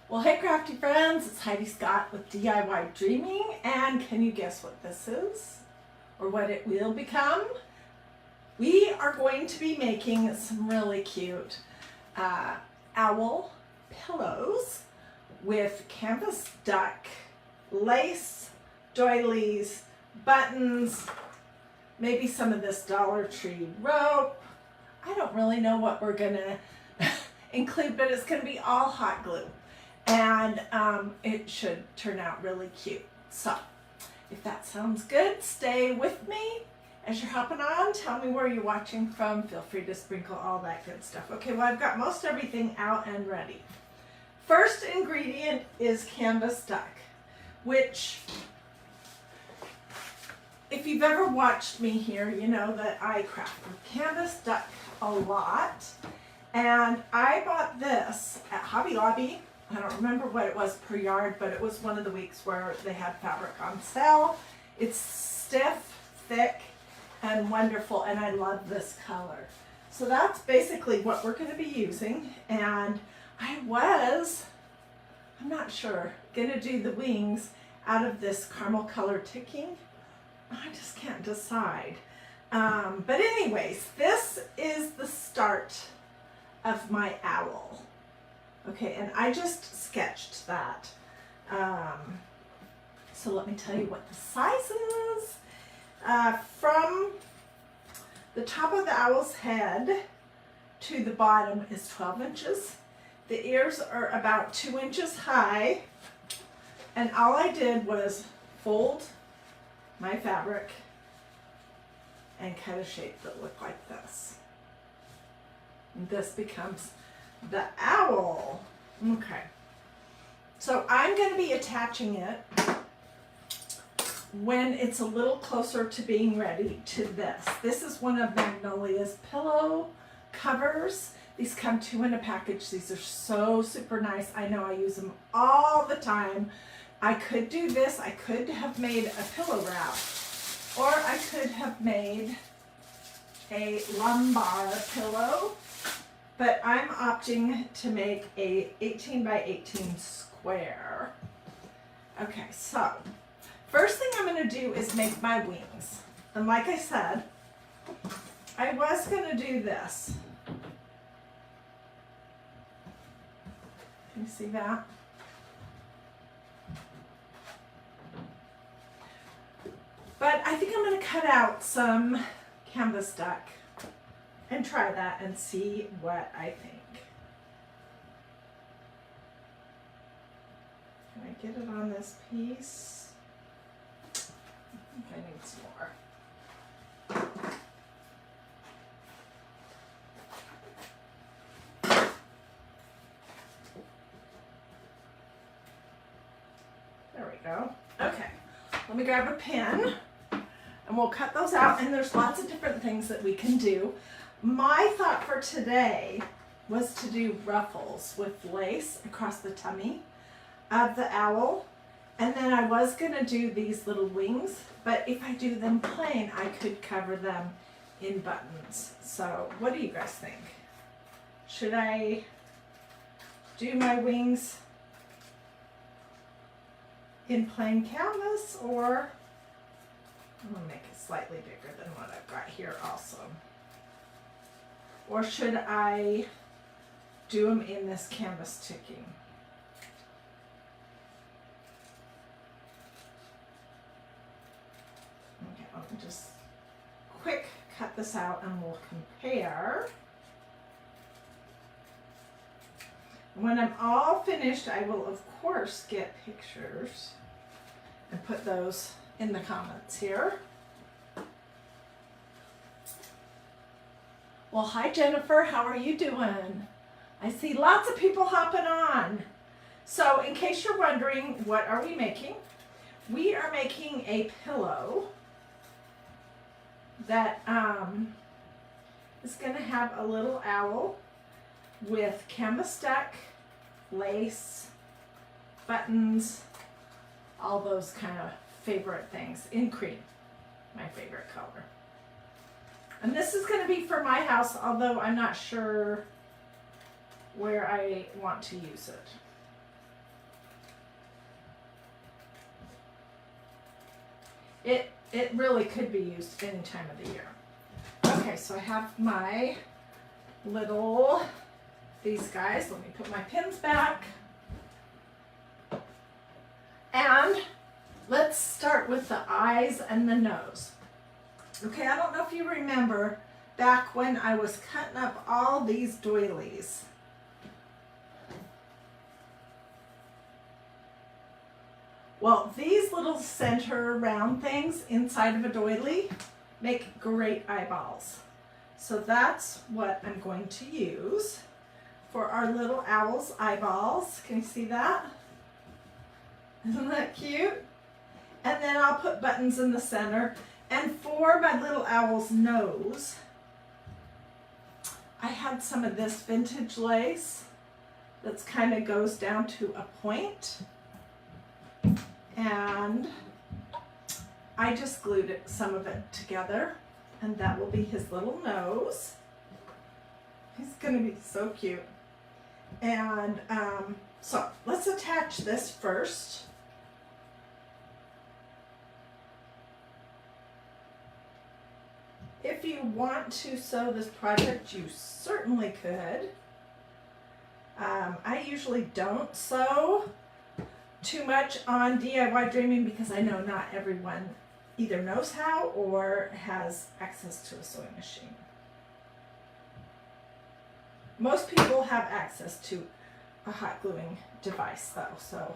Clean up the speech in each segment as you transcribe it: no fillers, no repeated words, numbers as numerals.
Well, hey crafty friends, it's Hiedi Scott with DIY Dreaming, and can you guess what this is? Or what it will become? We are going to be making some really cute owl pillows with canvas duck, lace, doilies, buttons, maybe some of this Dollar Tree rope. I don't really know what we're gonna include, but it's gonna be all hot glue. And it should turn out really cute. So if that sounds good, stay with me as you're hopping on. Tell me where you're watching from. Feel free to sprinkle all that good stuff. Okay, well, I've got most everything out and ready. First ingredient is canvas duck, which if you've ever watched me here, you know that I craft with canvas duck a lot. And I bought this at Hobby Lobby. I don't remember what it was per yard, but it was one of the weeks where they had fabric on sale. It's stiff, thick, and wonderful, and I love this color. So that's basically what we're going to be using. And I'm not sure, going to do the wings out of this caramel color ticking. I just can't decide. But anyways, this is the start of my owl. Okay, and I just sketched that. So let me tell you what the size is. From the top of the owl's head to the bottom is 12 inches. The ears are about 2 inches high. And all I did was fold my fabric and cut a shape that looked like this. And this becomes the owl. Okay, so I'm going to be attaching it when it's a little closer to being ready to this. This is one of Magnolia's pillow covers. These come 2 in a package. These are so super nice. I know I use them all the time. I could do this. I could have made a pillow wrap, or I could have made a lumbar pillow. But I'm opting to make a 18 by 18 square. Okay, so first thing I'm going to do is make my wings. And like I said, I was going to do this. Can you see that? But I think I'm going to cut out some canvas duck and try that and see what I think. Can I get it on this piece? I think I need some more. There we go. Okay, let me grab a pen and we'll cut those out, and there's lots of different things that we can do. My thought for today was to do ruffles with lace across the tummy of the owl. And then I was going to do these little wings, but if I do them plain, I could cover them in buttons. So what do you guys think? Should I do my wings in plain canvas, or I'm going to make it slightly bigger than what I've got here also? Or should I do them in this canvas ticking? Okay, let me just quick cut this out and we'll compare. When I'm all finished, I will of course get pictures and put those in the comments here. Well, hi Jennifer, how are you doing? I see lots of people hopping on. So in case you're wondering, what are we making? We are making a pillow that is going to have a little owl with canvas duck, lace, buttons, all those kind of favorite things in cream, my favorite color. And this is going to be for my house, although I'm not sure where I want to use it. it really could be used any time of the year. Okay, so I have my little, these guys. Let me put my pins back. And let's start with the eyes and the nose. Okay, I don't know if you remember back when I was cutting up all these doilies. Well, these little center round things inside of a doily make great eyeballs. So that's what I'm going to use for our little owl's eyeballs. Can you see that? Isn't that cute? And then I'll put buttons in the center. And for my little owl's nose, I had some of this vintage lace that's kind of goes down to a point. And I just glued some of it together, and that will be his little nose. He's gonna be so cute. And so let's attach this first. If you want to sew this project, you certainly could. I usually don't sew too much on DIY Dreaming because I know not everyone either knows how or has access to a sewing machine. Most people have access to a hot gluing device though, so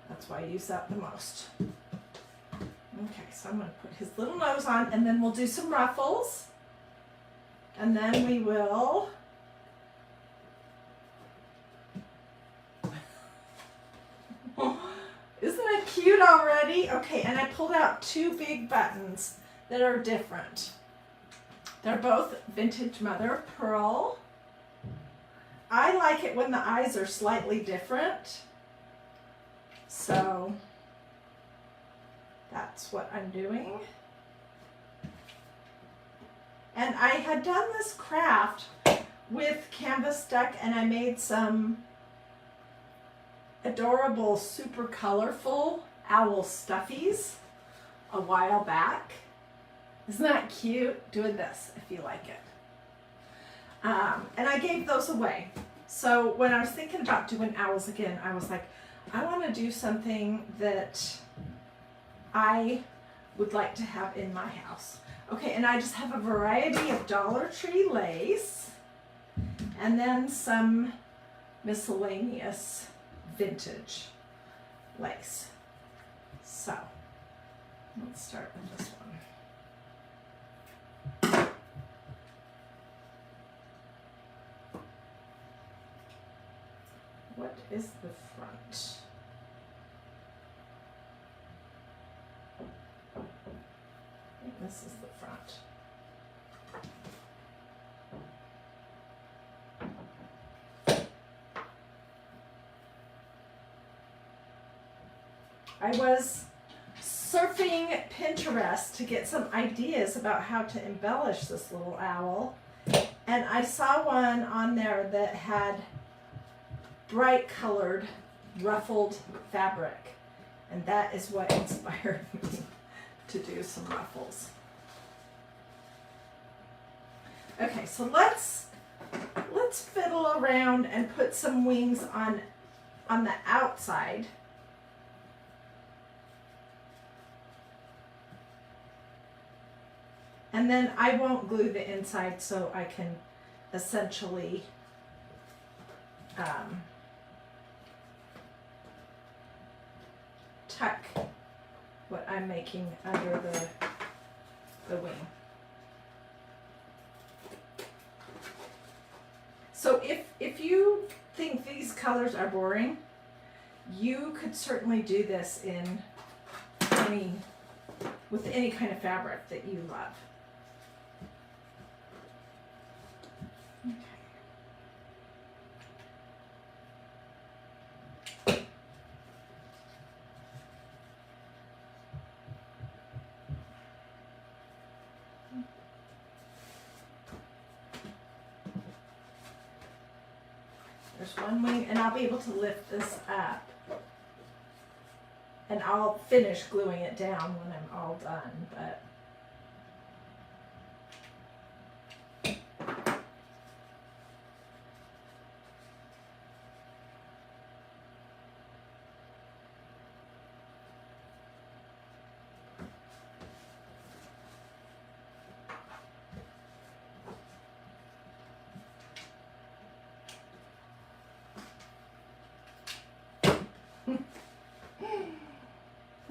that's why I use that the most. Okay, so I'm going to put his little nose on, and then we'll do some ruffles, and then we will isn't it cute already? Okay, and I pulled out two big buttons that are different. They're both vintage mother of pearl. I like it when the eyes are slightly different, so that's what I'm doing. And I had done this craft with canvas duck, and I made some adorable, super colorful owl stuffies a while back. Isn't that cute? Doing this if you like it. And I gave those away. So when I was thinking about doing owls again, I was like, I want to do something that I would like to have in my house. Okay, and I just have a variety of Dollar Tree lace and then some miscellaneous vintage lace. So let's start with this one. What is the front? I think this is the front. I was surfing Pinterest to get some ideas about how to embellish this little owl, and I saw one on there that had bright colored ruffled fabric, and that is what inspired me to do some ruffles. Okay, so let's fiddle around and put some wings on the outside. And then I won't glue the inside, so I can essentially tuck what I'm making under the wing. So if you think these colors are boring, you could certainly do this with any kind of fabric that you love. Okay. There's one wing, and I'll be able to lift this up And I'll finish gluing it down when I'm all done, but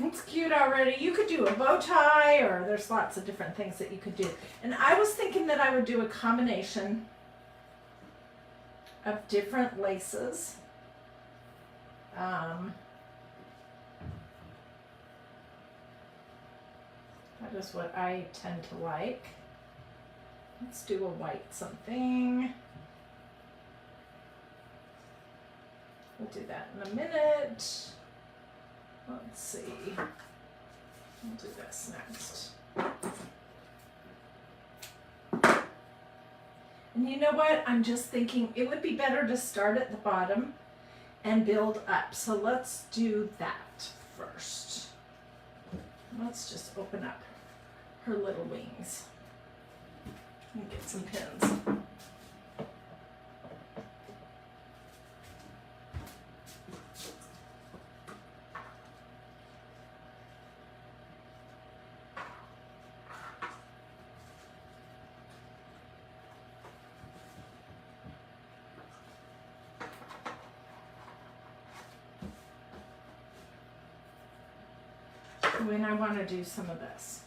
it's cute already. You could do a bow tie, or there's lots of different things that you could do. And I was thinking that I would do a combination of different laces. That is what I tend to like. Let's do a white something. We'll do that in a minute. Let's see. We'll do this next. And you know what? I'm just thinking it would be better to start at the bottom and build up. So let's do that first. Let's just open up her little wings and get some pins. And I want to do some of this.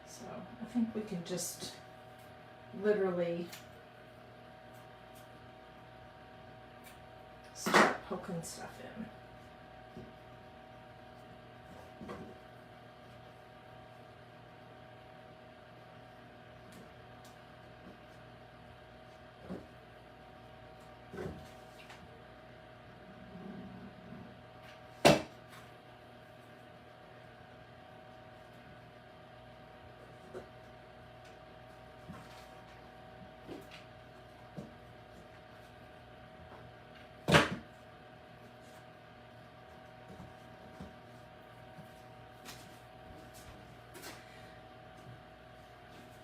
So I think we can just literally start poking stuff in.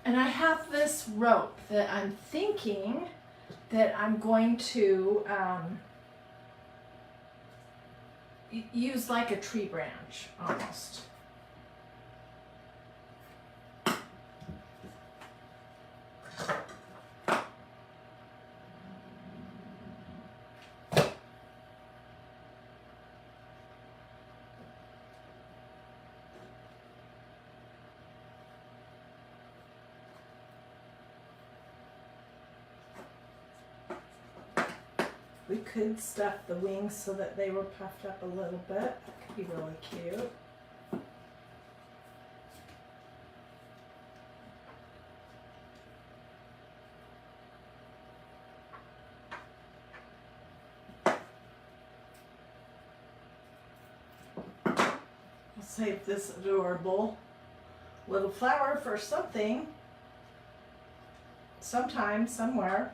And I have this rope that I'm thinking that I'm going to use like a tree branch almost. We could stuff the wings so that they were puffed up a little bit. That could be really cute. I'll save this adorable little flower for something, sometime, somewhere.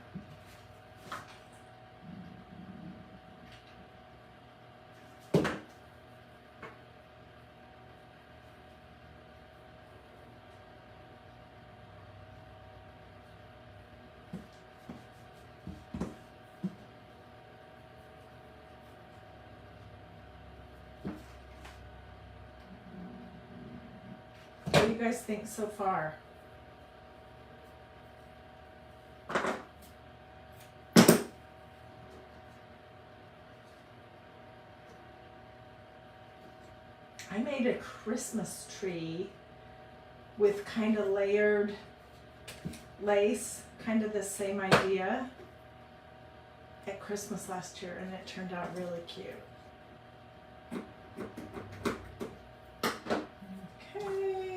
What do you guys think so far? I made a Christmas tree with kind of layered lace, kind of the same idea at Christmas last year, and it turned out really cute. Okay.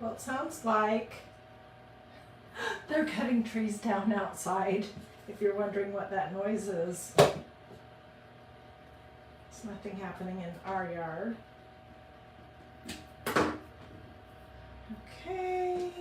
Well, it sounds like they're cutting trees down outside, if you're wondering what that noise is. There's nothing happening in our yard. Okay.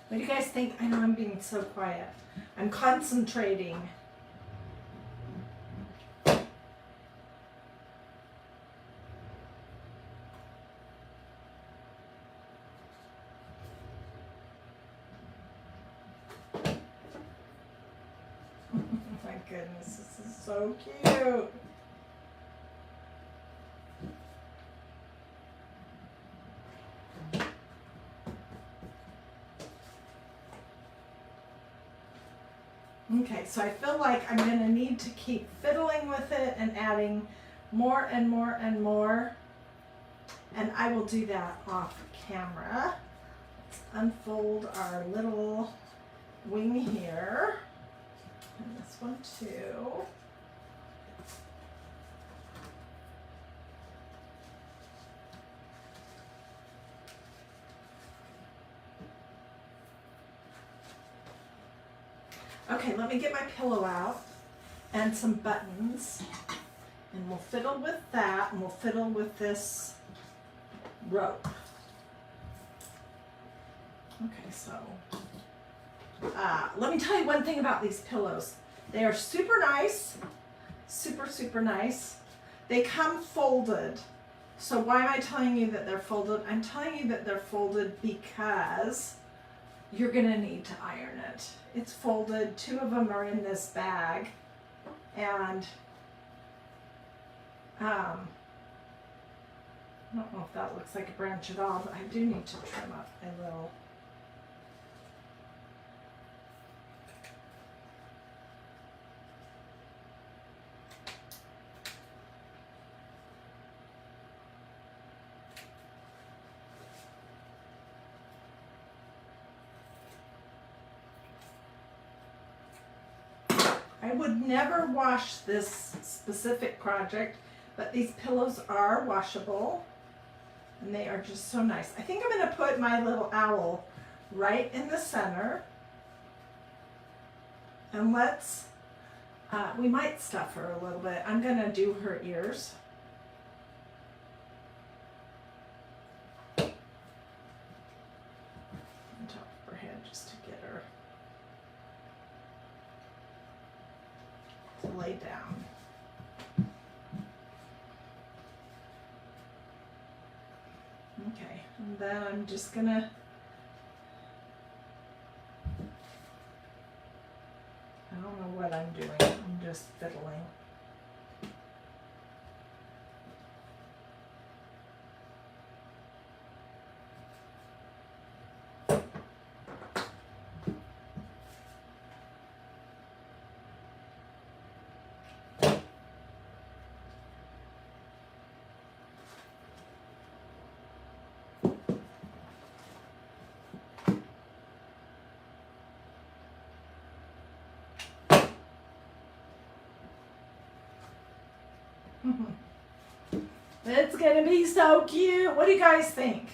What do you guys think? I know I'm being so quiet. I'm concentrating. My goodness, this is so cute. Okay, so I feel like I'm going to need to keep fiddling with it and adding more and more and more. And I will do that off camera. Let's unfold our little wing here. And this one too. Okay, let me get my pillow out and some buttons, and we'll fiddle with that, and we'll fiddle with this rope. Okay, so let me tell you one thing about these pillows. They are super nice, super nice. They come folded. So why am I telling you that they're folded? I'm telling you that they're folded because you're gonna need to iron it. It's folded. 2 of them are in this bag, and I don't know if that looks like a branch at all, but I do need to trim up a little. I would never wash this specific project, but these pillows are washable, and they are just so nice. I think I'm going to put my little owl right in the center, and let's, we might stuff her a little bit. I'm going to do her ears. On top of her head, just to get her to lay down. Okay, and then I'm just gonna, I don't know what I'm doing, I'm just fiddling. It's gonna be so cute. What do you guys think?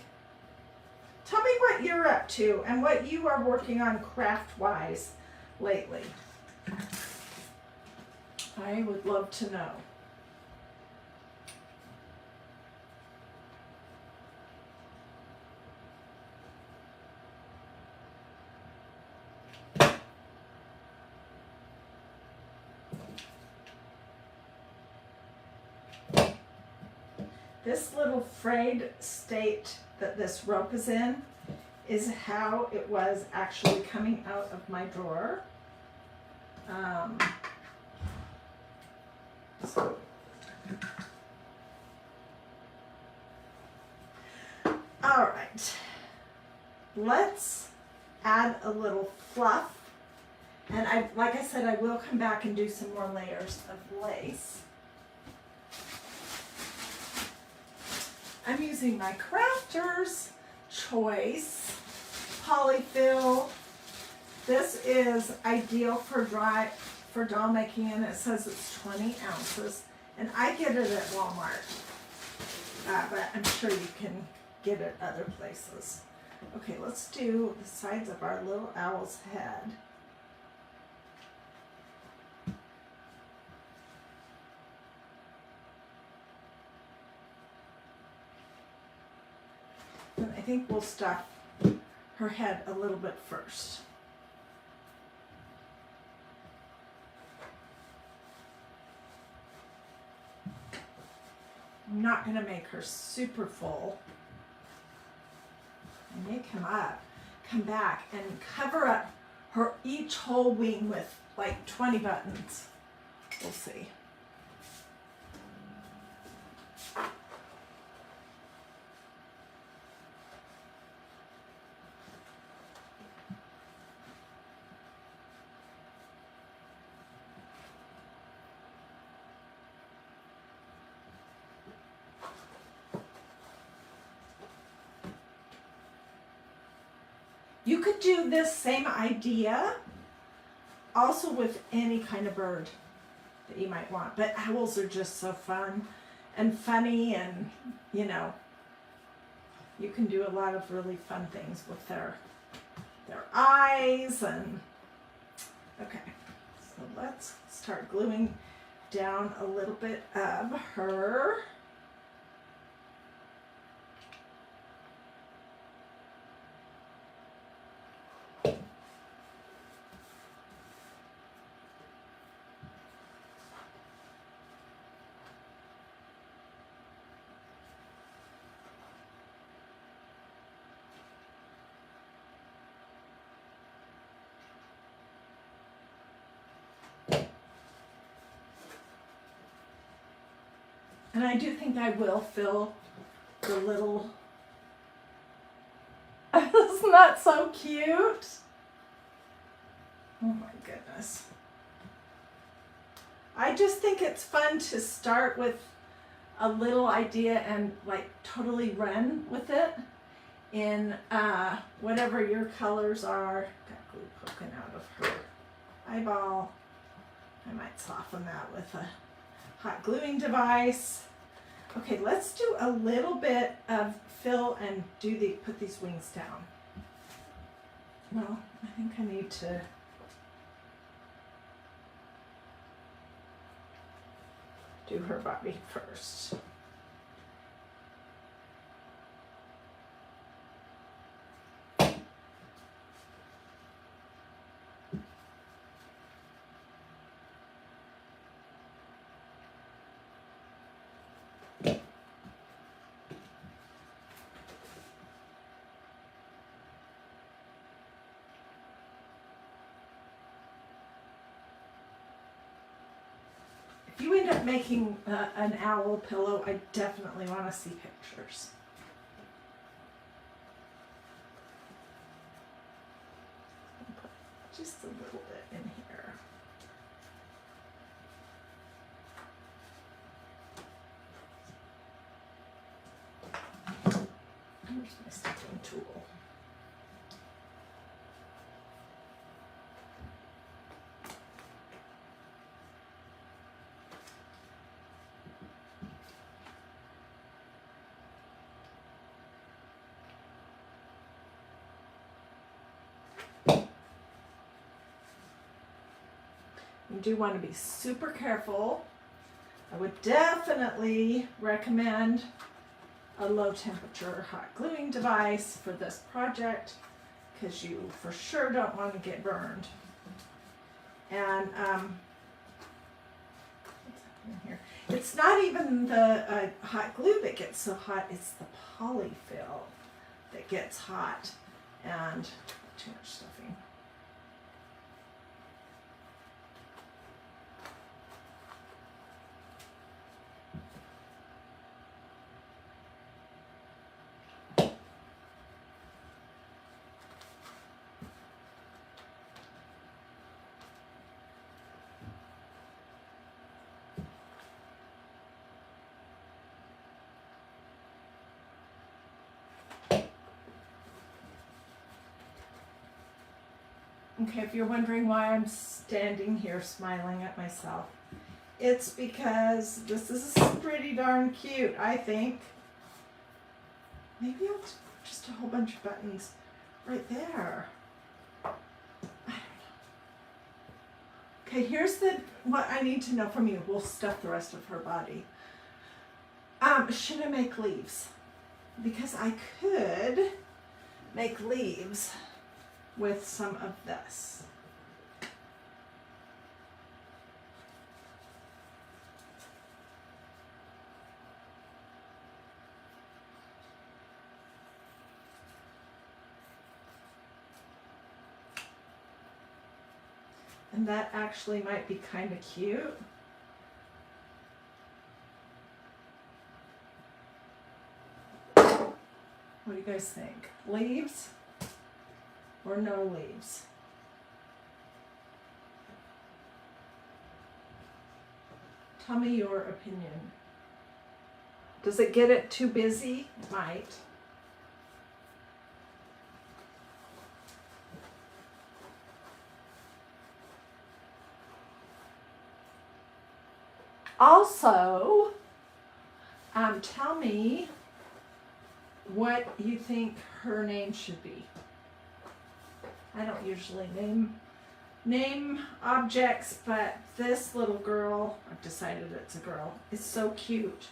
Tell me what you're up to and what you are working on craft-wise lately. I would love to know. This little frayed state that this rope is in is how it was actually coming out of my drawer. let's add a little fluff. And like I said, I will come back and do some more layers of lace. I'm using my Crafter's Choice polyfill. This is ideal for doll making, and it says it's 20 ounces. And I get it at Walmart, but I'm sure you can get it other places. Okay, let's do the sides of our little owl's head. And I think we'll stuff her head a little bit first. I'm not going to make her super full. I may come back and cover up her each whole wing with like 20 buttons. We'll see. You could do this same idea also with any kind of bird that you might want, but owls are just so fun and funny, and you know, you can do a lot of really fun things with their eyes. And okay, so let's start gluing down a little bit of her. And I do think I will fill the little, isn't that so cute? Oh my goodness. I just think it's fun to start with a little idea and like totally run with it in whatever your colors are. Got glue poking out of her eyeball. I might soften that with a hot gluing device. Okay, let's do a little bit of fill and put these wings down. Well, I think I need to do her body first. If you end up making an owl pillow, I definitely want to see pictures. Put just a little bit in here. Where's my stitching tool? You do want to be super careful. I would definitely recommend a low temperature hot gluing device for this project, because you for sure don't want to get burned. And what's happening here? It's not even the hot glue that gets so hot, it's the polyfill that gets hot, and too much stuffing. Okay, if you're wondering why I'm standing here smiling at myself, it's because this is pretty darn cute, I think. Maybe I'll just a whole bunch of buttons right there. I don't know. Okay, here's what I need to know from you. We'll stuff the rest of her body. Should I make leaves? Because I could make leaves with some of this. And that actually might be kind of cute. What do you guys think? Leaves or no leaves? Tell me your opinion. Does it get it too busy? It might. Also, tell me what you think her name should be. I don't usually name objects, but this little girl, I've decided it's a girl, is so cute.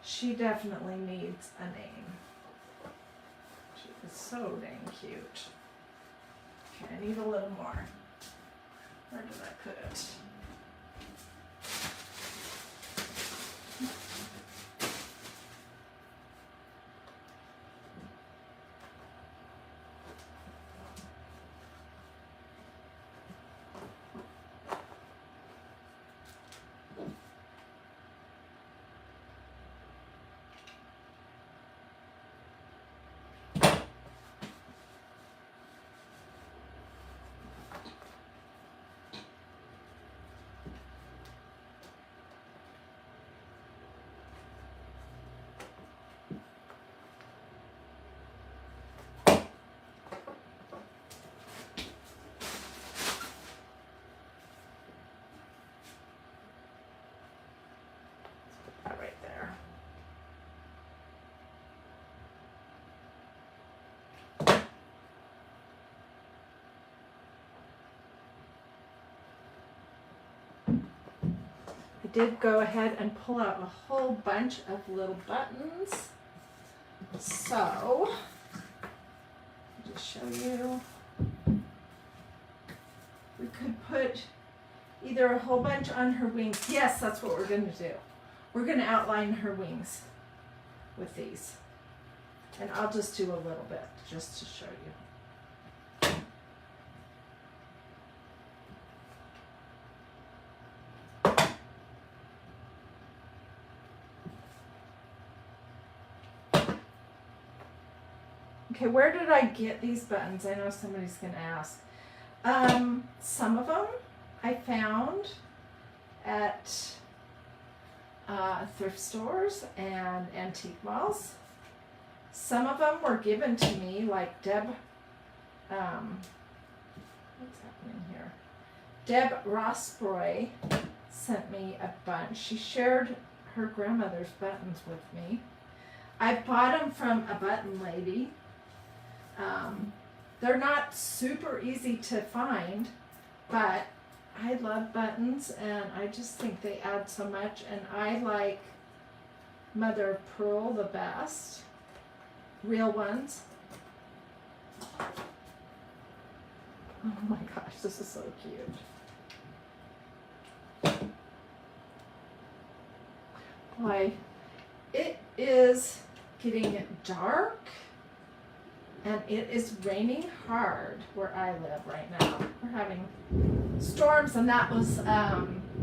She definitely needs a name. She is so dang cute. Okay, I need a little more. Where did I put it? Right there. I did go ahead and pull out a whole bunch of little buttons. So, I'll just show you. We could put either a whole bunch on her wings. Yes, that's what we're going to do. We're going to outline her wings with these. And I'll just do a little bit just to show you. Okay, where did I get these buttons? I know somebody's going to ask. Some of them I found at thrift stores and antique malls. Some of them were given to me, like Deb, what's happening here? Deb Rossbroy sent me a bunch. She shared her grandmother's buttons with me. I bought them from a button lady. They're not super easy to find, but I love buttons and I just think they add so much, and I like mother of pearl the best. Real ones. Oh my gosh, this is so cute. Boy, it is getting dark and it is raining hard where I live right now. We're having storms and that was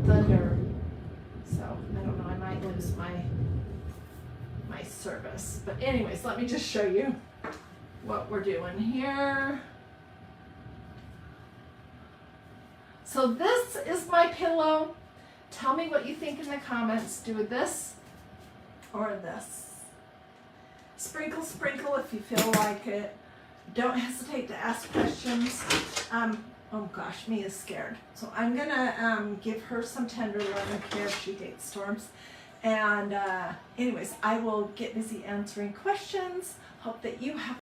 thunder. So I don't know, I might lose my service. But anyways, let me just show you what we're doing here. So this is my pillow. Tell me what you think in the comments. Do this or this. Sprinkle, sprinkle if you feel like it. Don't hesitate to ask questions. Oh gosh, Mia's scared. So I'm gonna give her some tender loving care. She hates storms. And anyways, I will get busy answering questions. Hope that you have